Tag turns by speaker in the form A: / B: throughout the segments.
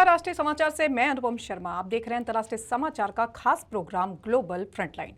A: अंतर्राष्ट्रीय समाचार से मैं अनुपम शर्मा। आप देख रहे हैं अंतर्राष्ट्रीय समाचार का खास प्रोग्राम ग्लोबल फ्रंटलाइन।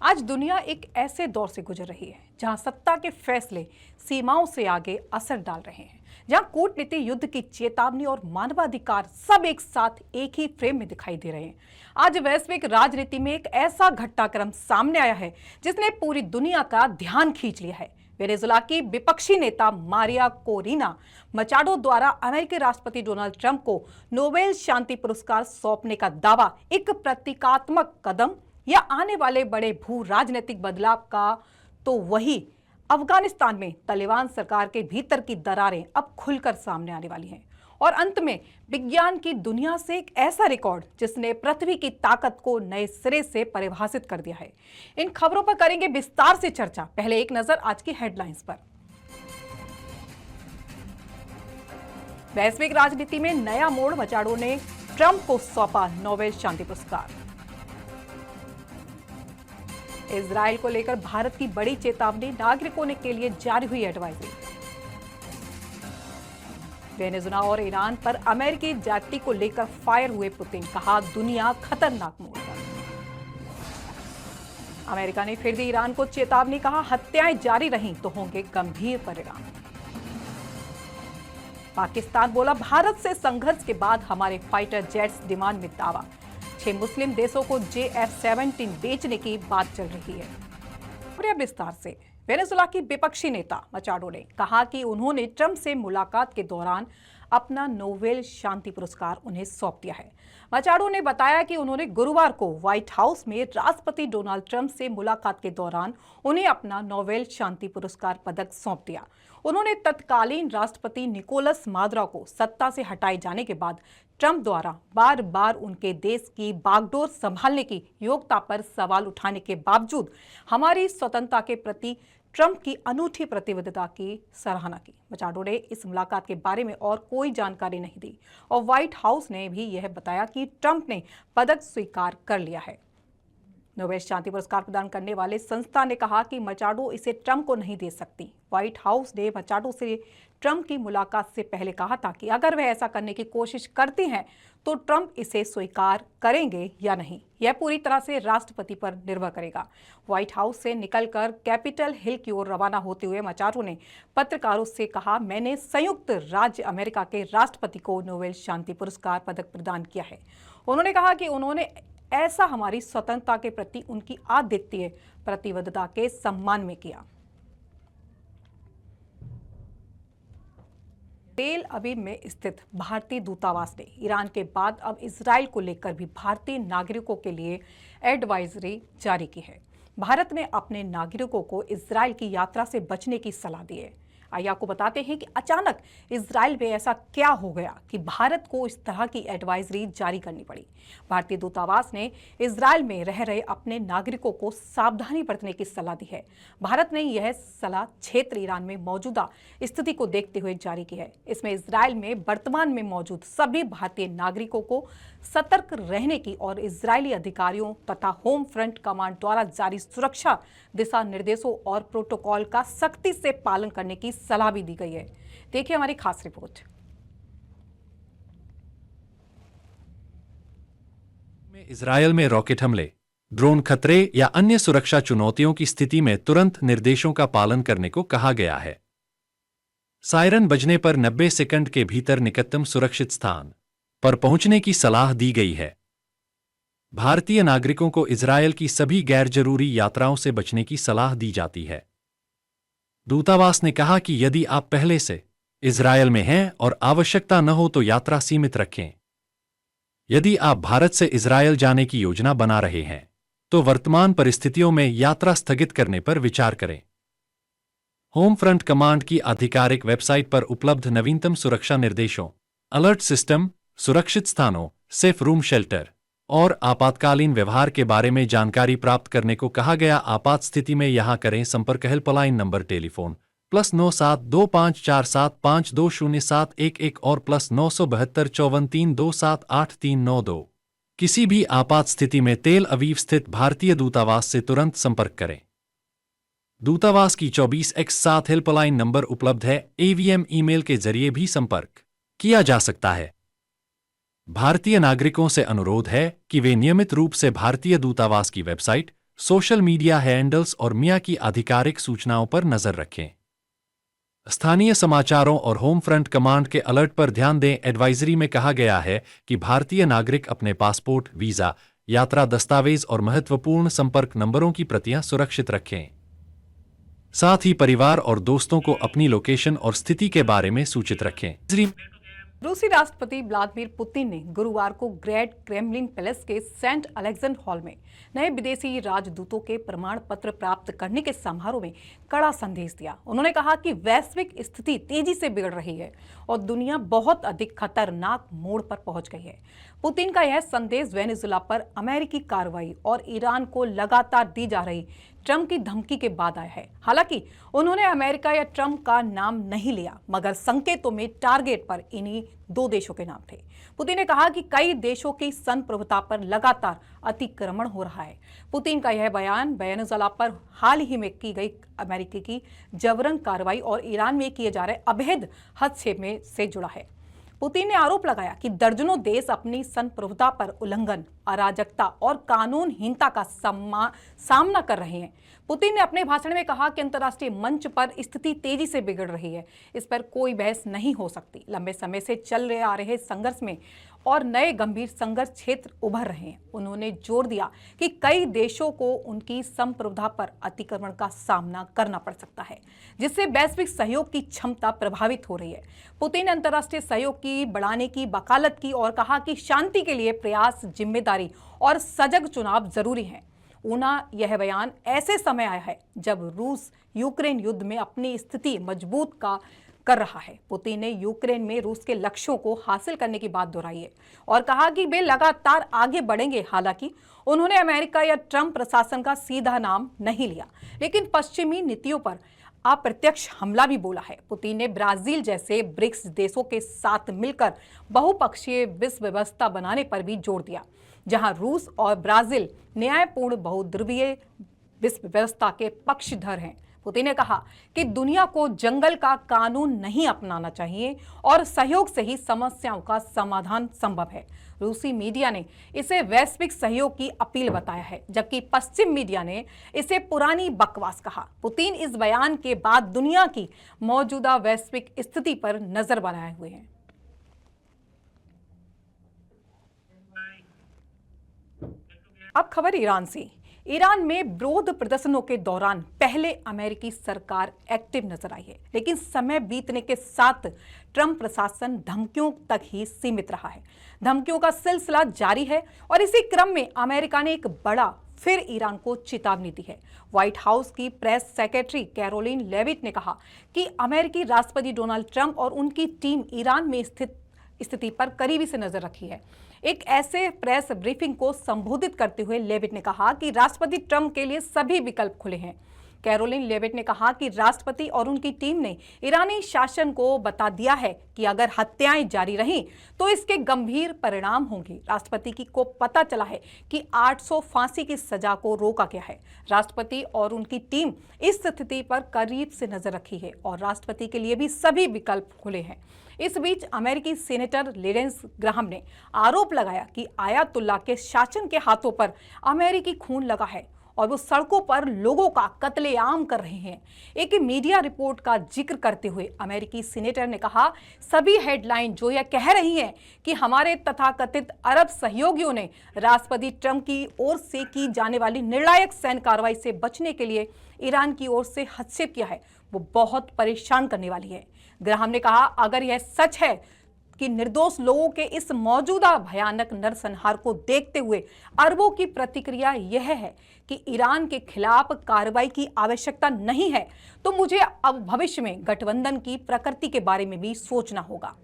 A: आज दुनिया एक ऐसे दौर से गुजर रही है जहां सत्ता के फैसले सीमाओं से आगे असर डाल रहे हैं, जहां कूटनीति, युद्ध की चेतावनी और मानवाधिकार सब एक साथ एक ही फ्रेम में दिखाई दे रहे हैं। आज वैश्विक राजनीति में एक ऐसा घटनाक्रम सामने आया है जिसने पूरी दुनिया का ध्यान खींच लिया है। वेनेजुला की विपक्षी नेता मारिया कोरिना मचाडो द्वारा अमेरिकी राष्ट्रपति डोनाल्ड ट्रंप को नोबेल शांति पुरस्कार सौंपने का दावा एक प्रतीकात्मक कदम या आने वाले बड़े भू राजनीतिक बदलाव का तो वही अफगानिस्तान में तालिबान सरकार के भीतर की दरारें अब खुलकर सामने आने वाली हैं। और अंत में विज्ञान की दुनिया से एक ऐसा रिकॉर्ड जिसने पृथ्वी की ताकत को नए सिरे से परिभाषित कर दिया है। इन खबरों पर करेंगे विस्तार से चर्चा। पहले एक नजर आज की हेडलाइंस पर। वैश्विक राजनीति में नया मोड़, मचाडो ने ट्रंप को सौंपा नोबेल शांति पुरस्कार। इजरायल को लेकर भारत की बड़ी चेतावनी, नागरिकों ने के लिए जारी हुई एडवाइजरी। वेनेजुला और ईरान पर अमेरिकी जाति को लेकर फायर हुए पुतिन, कहा दुनिया खतरनाक मोड़ पर। अमेरिका ने फिर दी ईरान को चेतावनी, कहा हत्याएं जारी रहीं तो होंगे गंभीर परिणाम। पाकिस्तान बोला भारत से संघर्ष के बाद हमारे फाइटर जेट्स डिमांड में दावा। 6 मुस्लिम देशों को JF-17 बेचने की बात चल रही है। और अब विस्तार से। वेनेजुला की विपक्षी नेता मचाडो ने कहा कि उन्होंने ट्रंप से मुलाकात के दौरान अपना नोबेल शांति पुरस्कार उन्हें सौंप दिया है। मचाडो ने बताया कि उन्होंने गुरुवार को व्हाइट हाउस में राष्ट्रपति डोनाल्ड ट्रंप से मुलाकात के दौरान उन्हें अपना नोबेल शांति पुरस्कार पदक सौंप दिया। उन्होंने तत्कालीन राष्ट्रपति निकोलस मादुरो को सत्ता से हटाए जाने के बाद ट्रंप द्वारा बार बार उनके देश की बागडोर संभालने की योग्यता पर सवाल उठाने के बावजूद हमारी स्वतंत्रता के प्रति ट्रंप की अनूठी प्रतिबद्धता की सराहना की। मचाडो ने इस मुलाकात के बारे में और कोई जानकारी नहीं दी और व्हाइट हाउस ने भी यह बताया कि ट्रंप ने पदक स्वीकार कर लिया है। नोबेल शांति पुरस्कार प्रदान करने वाले संस्था ने कहा कि मचाडो इसे ट्रंप को नहीं दे सकती। व्हाइट हाउस ने मचाडो से ट्रंप की मुलाकात से पहले कहा था कि अगर वह ऐसा करने की कोशिश करती हैं तो ट्रंप इसे स्वीकार करेंगे या नहीं, यह पूरी तरह से राष्ट्रपति पर निर्भर करेगा। व्हाइट हाउस से निकलकर कैपिटल हिल की ओर रवाना होते हुए मचाडो ने पत्रकारों से कहा, मैंने संयुक्त राज्य अमेरिका के राष्ट्रपति को नोबेल शांति पुरस्कार पदक प्रदान किया है। उन्होंने कहा कि उन्होंने ऐसा हमारी स्वतंत्रता के प्रति उनकी अद्वितीय प्रतिबद्धता के सम्मान में किया। तेल अवीव में स्थित भारतीय दूतावास ने ईरान के बाद अब इजरायल को लेकर भी भारतीय नागरिकों के लिए एडवाइजरी जारी की है। भारत ने अपने नागरिकों को इजरायल की यात्रा से बचने की सलाह दी है। आइए आपको बताते हैं कि अचानक इजरायल में ऐसा क्या हो गया कि भारत को इस तरह की एडवाइजरी जारी करनी पड़ी। भारतीय दूतावास ने इजरायल में रह रहे अपने नागरिकों को सावधानी बरतने की सलाह दी है। भारत ने यह सलाह क्षेत्र ईरान में मौजूदा स्थिति को देखते हुए जारी की है। इसमें इजरायल में वर्तमान में मौजूद सभी भारतीय नागरिकों को सतर्क रहने की और इजरायली अधिकारियों तथा होम फ्रंट कमांड द्वारा जारी सुरक्षा दिशा निर्देशों और प्रोटोकॉल का सख्ती से पालन करने की सलाह भी दी गई है। देखिए हमारी खास रिपोर्ट।
B: इजरायल में रॉकेट हमले, ड्रोन खतरे या अन्य सुरक्षा चुनौतियों की स्थिति में तुरंत निर्देशों का पालन करने को कहा गया है। सायरन बजने पर 90 सेकंड के भीतर निकटतम सुरक्षित स्थान पर पहुंचने की सलाह दी गई है। भारतीय नागरिकों को इजरायल की सभी गैर जरूरी यात्राओं से बचने की सलाह दी जाती है। दूतावास ने कहा कि यदि आप पहले से इजरायल में हैं और आवश्यकता न हो तो यात्रा सीमित रखें। यदि आप भारत से इजरायल जाने की योजना बना रहे हैं तो वर्तमान परिस्थितियों में यात्रा स्थगित करने पर विचार करें। होम फ्रंट कमांड की आधिकारिक वेबसाइट पर उपलब्ध नवीनतम सुरक्षा निर्देशों, अलर्ट सिस्टम, सुरक्षित स्थानों, सेफ रूम शेल्टर और आपातकालीन व्यवहार के बारे में जानकारी प्राप्त करने को कहा गया। आपात स्थिति में यहां करें संपर्क। हेल्पलाइन नंबर टेलीफोन +97254520711 और +9725432783992। किसी भी आपात स्थिति में तेल अवीव स्थित भारतीय दूतावास से तुरंत संपर्क करें। दूतावास की 24x7 हेल्पलाइन नंबर उपलब्ध है। AVM ईमेल के जरिए भी संपर्क किया जा सकता है। भारतीय नागरिकों से अनुरोध है कि वे नियमित रूप से भारतीय दूतावास की वेबसाइट, सोशल मीडिया हैंडल्स और मिया की आधिकारिक सूचनाओं पर नजर रखें। स्थानीय समाचारों और होम फ्रंट कमांड के अलर्ट पर ध्यान दें। एडवाइजरी में कहा गया है कि भारतीय नागरिक अपने पासपोर्ट, वीजा, यात्रा दस्तावेज और महत्वपूर्ण संपर्क नंबरों की प्रतियां सुरक्षित रखें। साथ ही परिवार और दोस्तों को अपनी लोकेशन और स्थिति के बारे में सूचित रखें।
A: रूसी राष्ट्रपति व्लादिमीर पुतिन ने गुरुवार को ग्रैंड क्रेमलिन पैलेस के सेंट अलेक्जेंडर हॉल में नए विदेशी राजदूतों के प्रमाण पत्र प्राप्त करने के समारोह में कड़ा संदेश दिया। उन्होंने कहा कि वैश्विक स्थिति तेजी से बिगड़ रही है और दुनिया बहुत अधिक खतरनाक मोड़ पर पहुंच गई है। पुतिन का यह संदेश वेनेजुएला पर अमेरिकी कार्रवाई और ईरान को लगातार दी जा रही ट्रंप की धमकी के बाद आया है। हालांकि उन्होंने अमेरिका या ट्रंप का नाम नहीं लिया, मगर संकेतों में टारगेट पर इन्हीं दो देशों के नाम थे। पुतिन ने कहा कि कई देशों की संप्रभुता पर लगातार अतिक्रमण हो रहा है। पुतिन का यह बयान वेनेजुएला पर हाल ही में की गई अमेरिकी की जबरन कार्रवाई और ईरान में किए जा रहे अवैध हस्तक्षेप में से जुड़ा है। पुतिन ने आरोप लगाया कि दर्जनों देश अपनी संप्रभुता पर उल्लंघन, अराजकता और कानूनहीनता का सामना कर रहे हैं। पुतिन ने अपने भाषण में कहा कि अंतर्राष्ट्रीय मंच पर स्थिति तेजी से बिगड़ रही है, इस पर कोई बहस नहीं हो सकती। लंबे समय से चल आ रहे संघर्ष में और नए गंभीर संघर्ष क्षेत्र उभर रहे हैं। उन्होंने जोर दिया कि कई देशों को उनकी संप्रभुता पर अतिक्रमण का सामना करना पड़ सकता है, जिससे वैश्विक सहयोग की क्षमता प्रभावित हो रही है। पुतिन ने अंतर्राष्ट्रीय सहयोग की बढ़ाने की वकालत की और कहा कि शांति के लिए प्रयास, जिम्मेदारी और सजग चुनाव जरूरी है। यह बयान ऐसे समय आया है जब रूस यूक्रेन युद्ध में अपनी स्थिति मजबूत कर रहा है। पुतिन ने यूक्रेन में रूस के लक्ष्यों को हासिल करने की बात दोहराई है और कहा कि वे लगातार आगे बढ़ेंगे। हालांकि उन्होंने अमेरिका या ट्रंप प्रशासन का सीधा नाम नहीं लिया, लेकिन पश्चिमी नीतियों पर अप्रत्यक्ष हमला भी बोला है। पुतिन ने ब्राजील जैसे ब्रिक्स देशों के साथ मिलकर बहुपक्षीय विश्व व्यवस्था बनाने पर भी जोर दिया, जहां रूस और ब्राजील न्यायपूर्ण बहुध्रुवीय विश्व व्यवस्था के पक्षधर हैं। पुतिन ने कहा कि दुनिया को जंगल का कानून नहीं अपनाना चाहिए और सहयोग से ही समस्याओं का समाधान संभव है। रूसी मीडिया ने इसे वैश्विक सहयोग की अपील बताया है, जबकि पश्चिम मीडिया ने इसे पुरानी बकवास कहा। पुतिन इस बयान के बाद दुनिया की मौजूदा वैश्विक स्थिति पर नजर बनाए हुए हैं। अब खबर ईरान से। ईरान में विरोध प्रदर्शनों के दौरान पहले अमेरिकी सरकार एक्टिव नजर आई है, लेकिन समय बीतने के साथ ट्रंप प्रशासन धमकियों तक ही सीमित रहा है। धमकियों का सिलसिला जारी है और इसी क्रम में अमेरिका ने एक बड़ा फिर ईरान को चेतावनी दी है। व्हाइट हाउस की प्रेस सेक्रेटरी कैरोलिन लेविट ने कहा कि अमेरिकी राष्ट्रपति डोनाल्ड ट्रंप और उनकी टीम ईरान में स्थित स्थिति पर करीबी से नजर रखी है। एक ऐसे प्रेस ब्रीफिंग को संबोधित करते हुए लेविट ने कहा कि राष्ट्रपति ट्रंप के लिए सभी विकल्प खुले हैं। कैरोलिन लेविट ने कहा कि राष्ट्रपति और उनकी टीम ने ईरानी शासन को बता दिया है कि अगर हत्याएं जारी रहीं तो इसके गंभीर परिणाम होंगे। राष्ट्रपति को पता चला है कि 800 फांसी की सजा को रोका गया है। राष्ट्रपति और उनकी टीम इस स्थिति पर करीब से नजर रखी है और राष्ट्रपति के लिए भी सभी विकल्प खुले हैं। इस बीच अमेरिकी सीनेटर लिंडसे ग्राहम ने आरोप लगाया कि आयतुल्ला के शासन के हाथों पर अमेरिकी खून लगा है और वो सड़कों पर लोगों का कत्लेआम कर रहे हैं। एक मीडिया रिपोर्ट का जिक्र करते हुए अमेरिकी सीनेटर ने कहा, सभी हेडलाइन जो यह कह रही हैं कि हमारे तथाकथित अरब सहयोगियों ने राष्ट्रपति ट्रंप की ओर से की जाने वाली निर्णायक सैन्य कार्रवाई से बचने के लिए ईरान की ओर से हस्तक्षेप किया है, वो बहुत परेशान करने वाली है। ग्राहम ने कहा, अगर यह सच है कि निर्दोष लोगों के इस मौजूदा भयानक नरसंहार को देखते हुए अरबों की प्रतिक्रिया यह है कि ईरान के खिलाफ कार्रवाई की आवश्यकता नहीं है, तो मुझे अब भविष्य में गठबंधन की प्रकृति के बारे में भी सोचना होगा।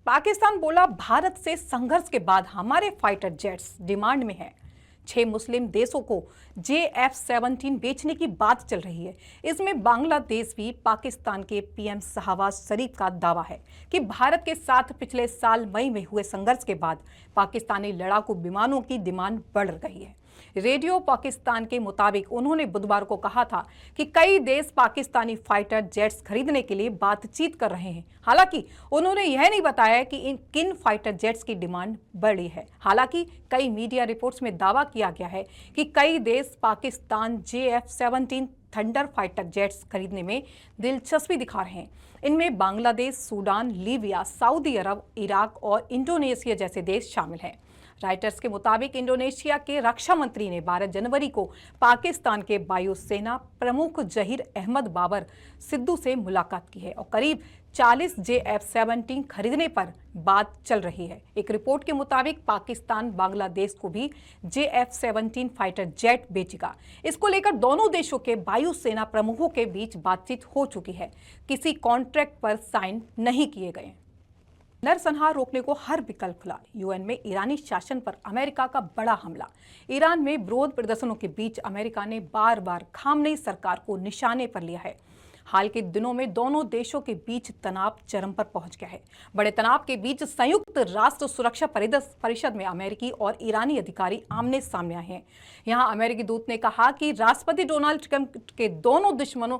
A: पाकिस्तान बोला, भारत से संघर्ष के बाद हमारे फाइटर जेट्स डिमांड में है। 6 मुस्लिम देशों को JF-17 बेचने की बात चल रही है। इसमें बांग्लादेश भी पाकिस्तान के PM शहबाज शरीफ का दावा है कि भारत के साथ पिछले साल मई में हुए संघर्ष के बाद पाकिस्तानी लड़ाकू विमानों की डिमांड बढ़ गई है। रेडियो पाकिस्तान के मुताबिक उन्होंने बुधवार को कहा था कि कई देश पाकिस्तानी फाइटर जेट्स खरीदने के लिए बातचीत कर रहे हैं। हालांकि उन्होंने यह नहीं बताया कि किन फाइटर जेट्स की डिमांड बढ़ी है। हालांकि कई मीडिया रिपोर्ट्स में दावा किया गया है कि कई देश Pakistan JF-17 thunder fighter jets खरीदने में दिलचस्पी दिखा रहे हैं। इनमें बांग्लादेश, सूडान, लीबिया, सऊदी अरब, इराक और इंडोनेशिया जैसे देश शामिल हैं। राइटर्स के मुताबिक इंडोनेशिया के रक्षा मंत्री ने 12 जनवरी को पाकिस्तान के वायुसेना प्रमुख जहीर अहमद बाबर सिद्दू से मुलाकात की है और करीब 40 JF-17 खरीदने पर बात चल रही है। एक रिपोर्ट के मुताबिक पाकिस्तान बांग्लादेश को भी JF-17 फाइटर जेट बेचेगा। इसको लेकर दोनों देशों के वायुसेना प्रमुखों के बीच बातचीत हो चुकी है। किसी कॉन्ट्रैक्ट पर साइन नहीं किए गए। नरसंहार रोकने को हर विकल्प खुला। यूएन में ईरानी शासन पर अमेरिका का बड़ा हमला। ईरान में विरोध प्रदर्शनों के बीच अमेरिका ने बार बार खामनेई सरकार को निशाने पर लिया है। हाल के दिनों में दोनों देशों के बीच तनाव चरम पर पहुंच गया है। बड़े तनाव के बीच संयुक्त राष्ट्र सुरक्षा परिषद में अमेरिकी और ईरानी अधिकारी आमने सामने आए हैं। यहां अमेरिकी दूत ने कहा कि राष्ट्रपति डोनाल्ड ट्रंप के दोनों दुश्मनों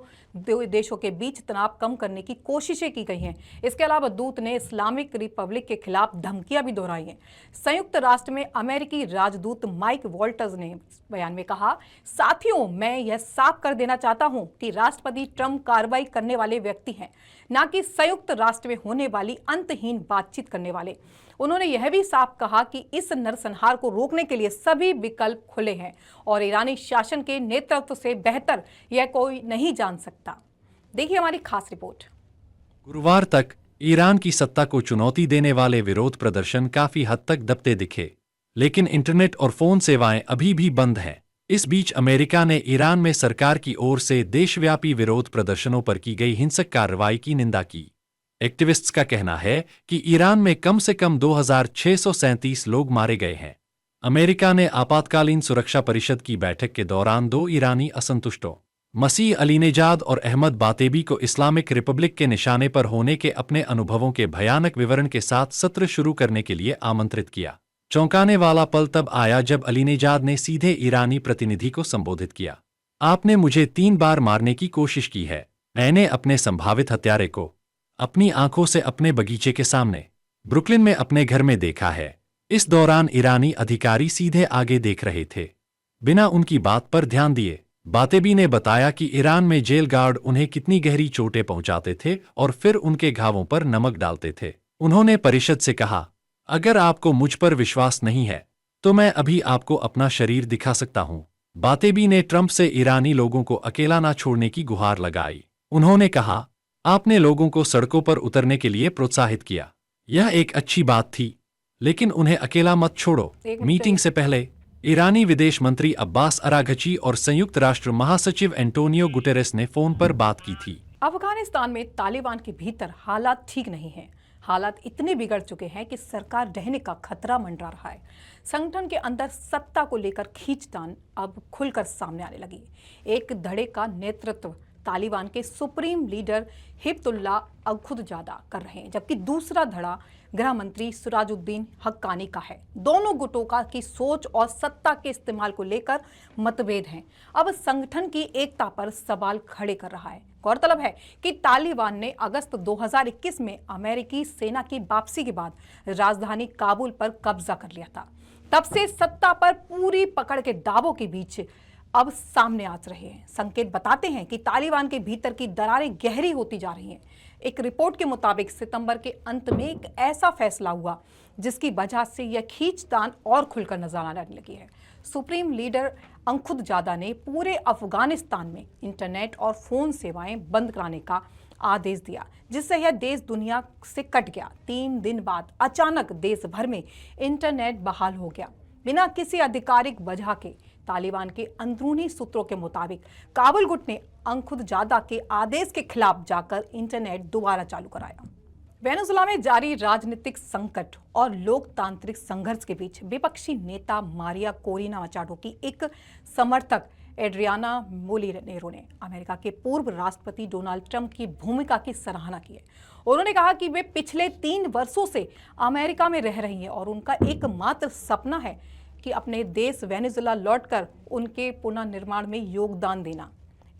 A: देशों के बीच तनाव कम करने की कोशिशें की गई हैं। इसके अलावा दूत ने इस्लामिक रिपब्लिक के खिलाफ धमकियां भी दोहराई हैं। संयुक्त राष्ट्र में अमेरिकी राजदूत माइक वॉल्टर्स ने बयान में कहा, साथियों, मैं यह साफ कर देना चाहता हूं कि राष्ट्रपति ट्रंप कार्रवाई करने वाले व्यक्ति हैं, न कि संयुक्त राष्ट्र में होने वाली अंतहीन बातचीत करने वाले। उन्होंने यह भी साफ कहा कि इस नरसंहार को रोकने के लिए सभी विकल्प खुले हैं और ईरानी शासन के नेतृत्व से बेहतर यह कोई नहीं जान सकता। देखिए हमारी खास रिपोर्ट।
B: गुरुवार तक ईरान की सत्ता को चुनौती देने वाले विरोध प्रदर्शन काफी हद तक दबते दिखे, लेकिन इंटरनेट और फोन सेवाएं अभी भी बंद हैं। इस बीच अमेरिका ने ईरान में सरकार की ओर से देशव्यापी विरोध प्रदर्शनों पर की गई हिंसक कार्रवाई की निंदा की। एक्टिविस्ट्स का कहना है कि ईरान में कम से कम 2637 लोग मारे गए हैं। अमेरिका ने आपातकालीन सुरक्षा परिषद की बैठक के दौरान 2 ईरानी असंतुष्टों, मसीह अलीनेजाद और अहमद बातेबी को इस्लामिक रिपब्लिक के निशाने पर होने के अपने अनुभवों के भयानक विवरण के साथ सत्र शुरू करने के लिए आमंत्रित किया। चौंकाने वाला पल तब आया जब अलीनेजाद ने सीधे ईरानी प्रतिनिधि को संबोधित किया, आपने मुझे 3 बार मारने की कोशिश की है। मैंने अपने संभावित हत्यारे को अपनी आंखों से अपने बगीचे के सामने ब्रुकलिन में अपने घर में देखा है। इस दौरान ईरानी अधिकारी सीधे आगे देख रहे थे, बिना उनकी बात पर ध्यान दिए। बातेबी ने बताया कि ईरान में जेल गार्ड उन्हें कितनी गहरी चोटें पहुंचाते थे और फिर उनके घावों पर नमक डालते थे। उन्होंने परिषद से कहा, अगर आपको मुझ पर विश्वास नहीं है तो मैं अभी आपको अपना शरीर दिखा सकता हूं। बातेबी ने ट्रंप से ईरानी लोगों को अकेला ना छोड़ने की गुहार लगाई। उन्होंने कहा, आपने लोगों को सड़कों पर उतरने के लिए प्रोत्साहित किया, यह एक अच्छी बात थी, लेकिन उन्हें अकेला मत छोड़ो। मीटिंग से पहले ईरानी विदेश मंत्री अब्बास अराघची और संयुक्त राष्ट्र महासचिव एंटोनियो गुटेरेस ने फोन पर बात की थी।
A: अफगानिस्तान में तालिबान के भीतर हालात ठीक नहीं हैं। हालात इतने बिगड़ चुके हैं कि सरकार ढहने का खतरा मंडरा रहा है। संगठन के अंदर सत्ता को लेकर खींचतान अब खुलकर सामने आने लगी। एक धड़े का नेतृत्व तालिबान के सुप्रीम लीडर हिब्तुल्लाह अखुंदजादा कर रहे हैं, जबकि दूसरा धड़ा गृह मंत्री सिराजुद्दीन हक्कानी का है। दोनों गुटों की सोच और सत्ता के इस्तेमाल को लेकर मतभेद हैं। अब संगठन की एकता पर सवाल खड़े कर रहा है। गौरतलब है कि तालिबान ने अगस्त 2021 में अमेरिकी सेना की वापसी के बाद राजधानी काबुल पर कब्जा कर लिया था। तब से सत्ता पर पूरी पकड़ के दावों के बीच अब सामने आ रहे हैं। संकेत बताते हैं कि तालिबान के भीतर की दरारें गहरी होती जा रही हैं। एक रिपोर्ट के मुताबिक सितंबर के अंत में एक ऐसा फैसला हुआ जिसकी वजह से यह खींचतान और खुलकर नजर आने लगी है। सुप्रीम लीडर अखुंदजादा ने पूरे अफगानिस्तान में इंटरनेट और फोन सेवाएं बंद कराने का आदेश दिया, जिससे यह देश दुनिया से कट गया। 3 दिन बाद अचानक देश भर में इंटरनेट बहाल हो गया बिना किसी आधिकारिक वजह के। तालिबान के अंदरूनी सूत्रों के मुताबिक काबुल गुट ने अखुंदजादा के आदेश के खिलाफ जाकर इंटरनेट दोबारा चालू कराया। वेनेजुएला में जारी राजनीतिक संकट और लोकतांत्रिक संघर्ष के बीच विपक्षी नेता मारिया कोरिना मचाडो की एक समर्थक एड्रियाना मोलिनेरो ने अमेरिका के पूर्व राष्ट्रपति डोनाल्ड ट्रंप की भूमिका की सराहना की है। उन्होंने कहा कि वे पिछले 3 वर्षों से अमेरिका में रह रही हैं और उनका एकमात्र सपना है कि अपने देश वेनेजुला लौटकर उनके पुनर्निर्माण में योगदान देना।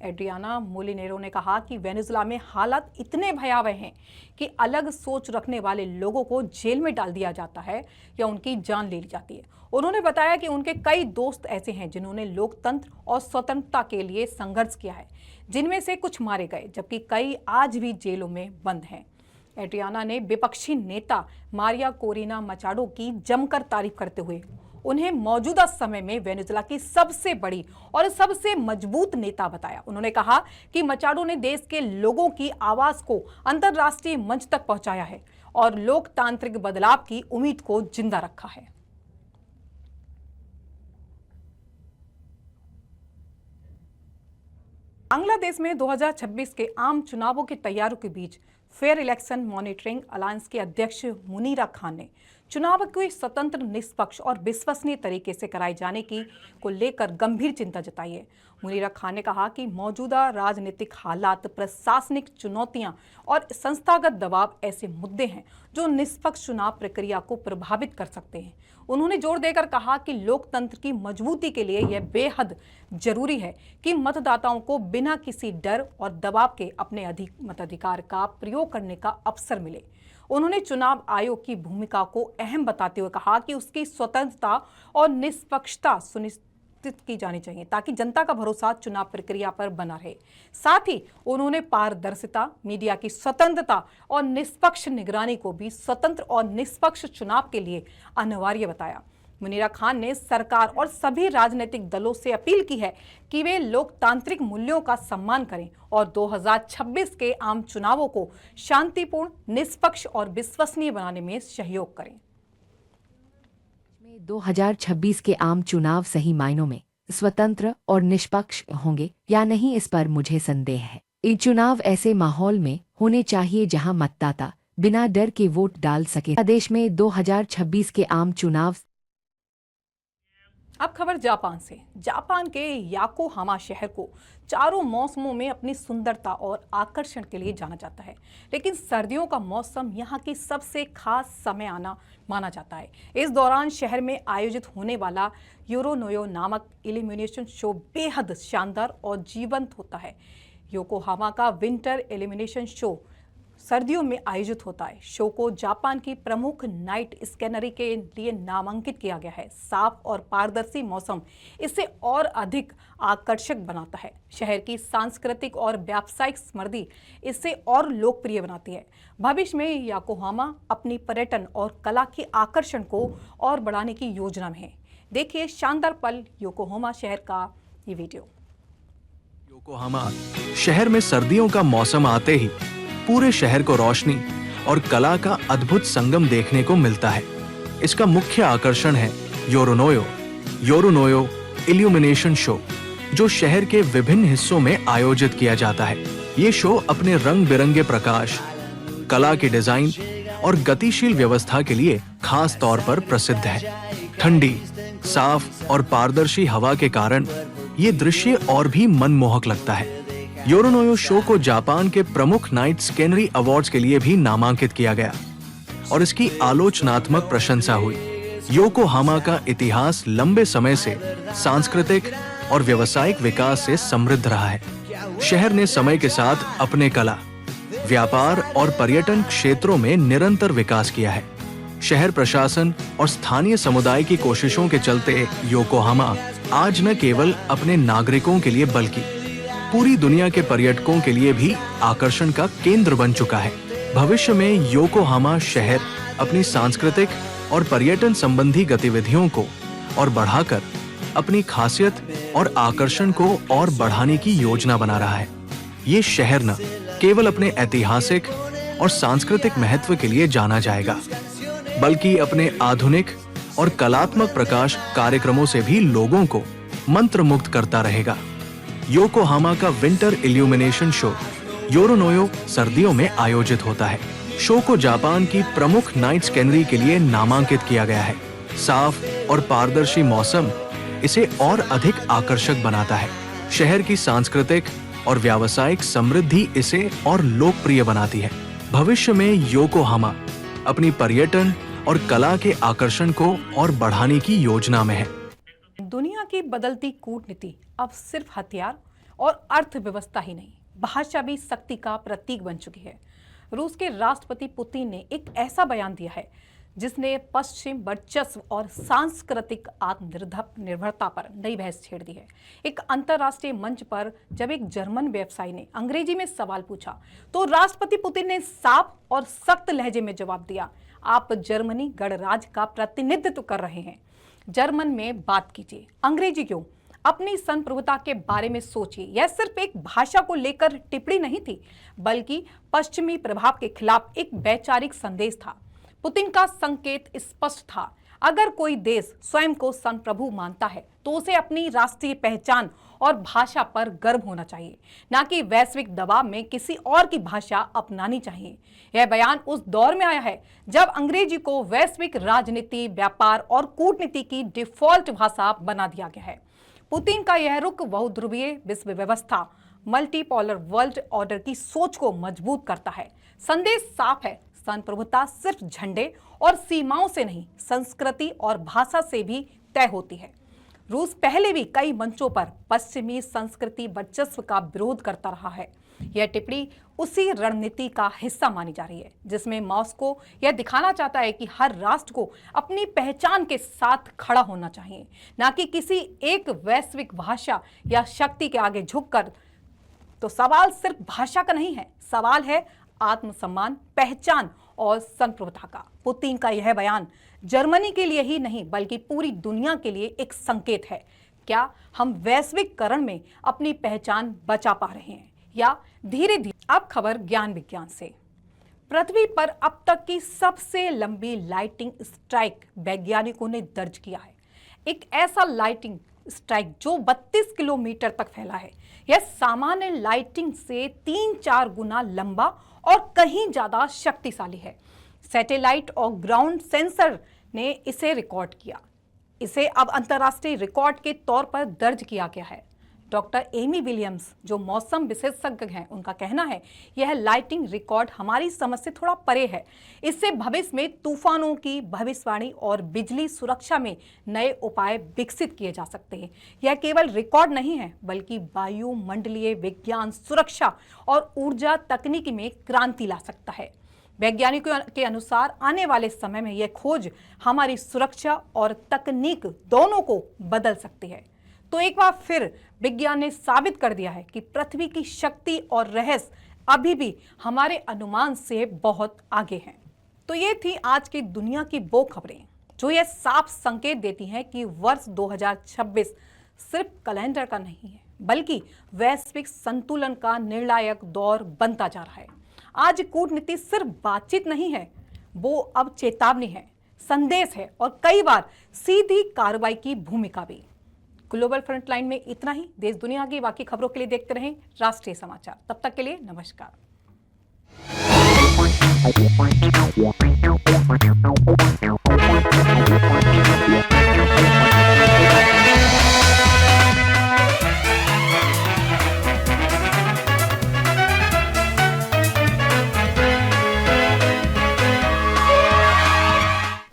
A: एड्रियाना मोलिनेरो ने कहा कि वेनेजुला में हालात इतने भयावह हैं कि अलग सोच रखने वाले लोगों को जेल में डाल दिया जाता है या उनकी जान ले ली जाती है। उन्होंने बताया कि उनके कई दोस्त ऐसे हैं जिन्होंने लोकतंत्र और स्वतंत्रता के लिए संघर्ष किया है, जिनमें से कुछ मारे गए जबकि कई आज भी जेलों में बंद हैं। एड्रियाना ने विपक्षी नेता मारिया कोरिना मचाडो की जमकर तारीफ करते हुए उन्हें मौजूदा समय में वेनेजुला की सबसे बड़ी और सबसे मजबूत नेता बताया। उन्होंने कहा कि मचाडो ने देश के लोगों की आवाज को अंतर्राष्ट्रीय मंच तक पहुंचाया है और लोकतांत्रिक बदलाव की उम्मीद को जिंदा रखा है। बांग्लादेश में 2026 के आम चुनावों की तैयारियों के बीच फेयर इलेक्शन मॉनिटरिंग अलायंस के अध्यक्ष मुनीरा खान ने चुनाव को स्वतंत्र, निष्पक्ष और विश्वसनीय तरीके से कराए जाने को लेकर गंभीर चिंता जताई है। मुनीरा खान ने कहा कि मौजूदा राजनीतिक हालात, प्रशासनिक चुनौतियां और संस्थागत दबाव ऐसे मुद्दे हैं जो निष्पक्ष चुनाव प्रक्रिया को प्रभावित कर सकते हैं। उन्होंने जोर देकर कहा कि लोकतंत्र की मजबूती के लिए यह बेहद जरूरी है कि मतदाताओं को बिना किसी डर और दबाव के अपने मताधिकार का प्रयोग करने का अवसर मिले। उन्होंने चुनाव आयोग की भूमिका को अहम बताते हुए कहा कि उसकी स्वतंत्रता और निष्पक्षता सुनिश्चित की जानी चाहिए ताकि जनता का भरोसा चुनाव प्रक्रिया पर बना रहे। साथ ही उन्होंने पारदर्शिता, मीडिया की स्वतंत्रता और निष्पक्ष निगरानी को भी स्वतंत्र और निष्पक्ष चुनाव के लिए अनिवार्य बताया। मुनीरा खान ने सरकार और सभी राजनीतिक दलों से अपील की है कि वे लोकतांत्रिक मूल्यों का सम्मान करें और 2026 के आम चुनावों को शांतिपूर्ण, निष्पक्ष और विश्वसनीय बनाने में सहयोग करें।
C: 2026 के आम चुनाव सही मायनों में स्वतंत्र और निष्पक्ष होंगे या नहीं, इस पर मुझे संदेह है। ये चुनाव ऐसे माहौल में होने चाहिए जहां मतदाता बिना डर के वोट डाल सके। प्रदेश में 2026 के आम चुनाव।
A: अब खबर जापान से। जापान के याकोहामा शहर को चारों मौसमों में अपनी सुंदरता और आकर्षण के लिए जाना जाता है, लेकिन सर्दियों का मौसम यहाँ की सबसे खास समय माना जाता है। इस दौरान शहर में आयोजित होने वाला योरोनोयो नामक इल्यूमिनेशन शो बेहद शानदार और जीवंत होता है। योकोहामा का विंटर इल्यूमिनेशन शो सर्दियों में आयोजित होता है। शो को जापान की प्रमुख नाइट स्कैनरी के लिए नामांकित किया गया है। साफ और पारदर्शी मौसम इसे और अधिक आकर्षक बनाता है। शहर की सांस्कृतिक और व्यावसायिक समृद्धि इसे और लोकप्रिय बनाती है। भविष्य में याकोहामा अपनी पर्यटन और कला के आकर्षण को और बढ़ाने की योजना में है। देखिए शानदार पल योकोहामा शहर का ये वीडियो।
D: योकोहामा शहर में सर्दियों का मौसम आते ही पूरे शहर को रोशनी और कला का अद्भुत संगम देखने को मिलता है। इसका मुख्य आकर्षण है योरोनोयो इल्यूमिनेशन शो, जो शहर के विभिन्न हिस्सों में आयोजित किया जाता है। ये शो अपने रंग बिरंगे प्रकाश, कला के डिजाइन और गतिशील व्यवस्था के लिए खास तौर पर प्रसिद्ध है। ठंडी, साफ और पारदर्शी हवा के कारण ये दृश्य और भी मनमोहक लगता है। योरोनोयो शो को जापान के प्रमुख नाइट स्कैनरी अवार्ड्स के लिए भी नामांकित किया गया और इसकी आलोचनात्मक प्रशंसा हुई। योकोहामा का इतिहास लंबे समय से सांस्कृतिक और व्यावसायिक विकास से समृद्ध रहा है। शहर ने समय के साथ अपने कला, व्यापार और पर्यटन क्षेत्रों में निरंतर विकास किया है। शहर प्रशासन और स्थानीय समुदाय की कोशिशों के चलते योकोहामा आज न केवल अपने नागरिकों के लिए बल्कि पूरी दुनिया के पर्यटकों के लिए भी आकर्षण का केंद्र बन चुका है। भविष्य में योकोहामा शहर अपनी सांस्कृतिक और पर्यटन संबंधी गतिविधियों को और बढ़ाकर अपनी खासियत और आकर्षण को और बढ़ाने की योजना बना रहा है। ये शहर न केवल अपने ऐतिहासिक और सांस्कृतिक महत्व के लिए जाना जाएगा, बल्कि अपने आधुनिक और कलात्मक प्रकाश कार्यक्रमों से भी लोगों को मंत्रमुग्ध करता रहेगा। योकोहामा का विंटर इल्यूमिनेशन शो योरोनोयो सर्दियों में आयोजित होता है। शो को जापान की प्रमुख नाइट स्कैनरी के लिए नामांकित किया गया है। साफ और पारदर्शी मौसम इसे और अधिक आकर्षक बनाता है। शहर की सांस्कृतिक और व्यावसायिक समृद्धि इसे और लोकप्रिय बनाती है। भविष्य में योकोहामा अपनी पर्यटन और कला के आकर्षण को और बढ़ाने की योजना में है।
A: दुनिया की बदलती कूटनीति अब सिर्फ हथियार और अर्थव्यवस्था ही नहीं, भाषा भी शक्ति का प्रतीक बन चुकी है। रूस के राष्ट्रपति पुतिन ने एक ऐसा बयान दिया है जिसने पश्चिम वर्चस्व और सांस्कृतिक आत्मनिर्भरता पर नई बहस छेड़ दी है। एक अंतर्राष्ट्रीय मंच पर जब एक जर्मन व्यवसायी ने अंग्रेजी में सवाल पूछा तो राष्ट्रपति पुतिन ने साफ और सख्त लहजे में जवाब दिया, आप जर्मनी गणराज्य का प्रतिनिधित्व कर रहे हैं। जर्मन में बात कीजिए, अंग्रेजी क्यों? अपनी संप्रभुता के बारे में सोचिए। यह सिर्फ एक भाषा को लेकर टिप्पणी नहीं थी, बल्कि पश्चिमी प्रभाव के खिलाफ एक वैचारिक संदेश था। पुतिन का संकेत स्पष्ट था, अगर कोई देश स्वयं को संप्रभु मानता है तो उसे अपनी राष्ट्रीय पहचान और भाषा पर गर्व होना चाहिए, न कि वैश्विक दबाव में किसी और की भाषा अपनानी चाहिए। यह बयान उस दौर में आया है जब अंग्रेजी को वैश्विक राजनीति, व्यापार और कूटनीति की डिफॉल्ट भाषा बना दिया गया है। पुतिन का यह रुख बहुध्रुवीय विश्व व्यवस्था, मल्टीपोलर वर्ल्ड ऑर्डर की सोच को मजबूत करता है। संदेश साफ है, संप्रभुता सिर्फ झंडे और सीमाओं से नहीं, संस्कृति और भाषा से भी तय होती है। रूस पहले भी कई मंचों पर पश्चिमी संस्कृति वर्चस्व का विरोध करता रहा है। यह टिप्पणी उसी रणनीति का हिस्सा मानी जा रही है जिसमें मॉस्को यह दिखाना चाहता है कि हर राष्ट्र को अपनी पहचान के साथ खड़ा होना चाहिए, न कि किसी एक वैश्विक भाषा या शक्ति के आगे झुककर। तो सवाल सिर्फ भाषा का नहीं है, सवाल है आत्मसम्मान, पहचान और संप्रभुता का। पुतिन का यह बयान जर्मनी के लिए ही नहीं बल्कि पूरी दुनिया के लिए एक संकेत है। क्या हम वैश्विकरण में अपनी पहचान बचा पा रहे हैं या धीरे धीरे? अब खबर ज्ञान विज्ञान से। पृथ्वी पर अब तक की सबसे लंबी लाइटिंग स्ट्राइक वैज्ञानिकों ने दर्ज किया है। एक ऐसा लाइटिंग स्ट्राइक जो 32 किलोमीटर तक फैला है। यह सामान्य लाइटिंग से 3-4 गुना लंबा और कहीं ज्यादा शक्तिशाली है। सैटेलाइट और ग्राउंड सेंसर ने इसे रिकॉर्ड किया। इसे अब अंतर्राष्ट्रीय रिकॉर्ड के तौर पर दर्ज किया गया है। डॉक्टर एमी विलियम्स, जो मौसम विशेषज्ञ हैं, उनका कहना है यह लाइटिंग रिकॉर्ड हमारी समझ से थोड़ा परे है। इससे भविष्य में तूफानों की भविष्यवाणी और बिजली सुरक्षा में नए उपाय विकसित किए जा सकते हैं। यह केवल रिकॉर्ड नहीं है बल्कि वायुमंडलीय विज्ञान, सुरक्षा और ऊर्जा तकनीकी में क्रांति ला सकता है। वैज्ञानिकों के अनुसार आने वाले समय में यह खोज हमारी सुरक्षा और तकनीक दोनों को बदल सकती है। तो एक बार फिर विज्ञान ने साबित कर दिया है कि पृथ्वी की शक्ति और रहस्य अभी भी हमारे अनुमान से बहुत आगे हैं। तो ये थी आज की दुनिया की वो खबरें जो ये साफ संकेत देती हैं कि वर्ष 2026 सिर्फ कैलेंडर का नहीं है बल्कि वैश्विक संतुलन का निर्णायक दौर बनता जा रहा है। आज कूटनीति सिर्फ बातचीत नहीं है, वो अब चेतावनी है, संदेश है और कई बार सीधी कार्रवाई की भूमिका भी। ग्लोबल फ्रंटलाइन में इतना ही। देश दुनिया की बाकी खबरों के लिए देखते रहें राष्ट्रीय समाचार। तब तक के लिए नमस्कार।